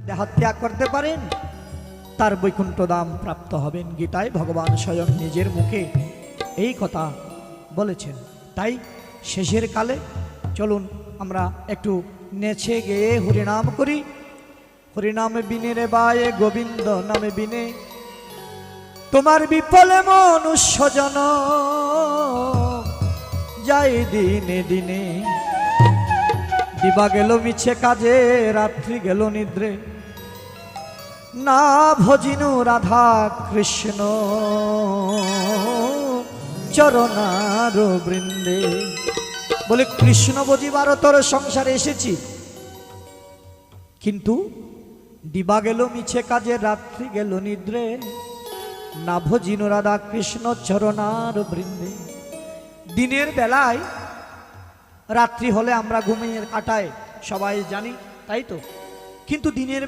দেহত্যাগ করতে পারেন তার বৈকুণ্ঠ ধাম প্রাপ্ত হবেন। গীতায় ভগবান স্বয়ং নিজের মুখে এই কথা বলেছেন। তাই শেষের কালে চলুন আমরা একটু নেচে গেয়ে হরিনাম করি। হরিনামে বিনে রে বায়ে গোবিন্দ নামে বিনে তোমার বিফলে মনুষ্যজন যাই দিনে দিনে। দিবা গেল মিছে কাজে রাত্রি গেল নিদ্রে না ভজিনু রাধা কৃষ্ণ চরণার বৃন্দে। বলে কৃষ্ণ বজিবার তোর সংসারে এসেছি, কিন্তু দিবা গেল মিছে কাজে রাত্রি গেল নিদ্রে না ভজিনু রাধা কৃষ্ণ চরণার বৃন্দে। দিনের বেলায় রাত্রি হলে আমরা ঘুমিয়ে কাটাই সবাই জানি, তাই তো, কিন্তু দিনের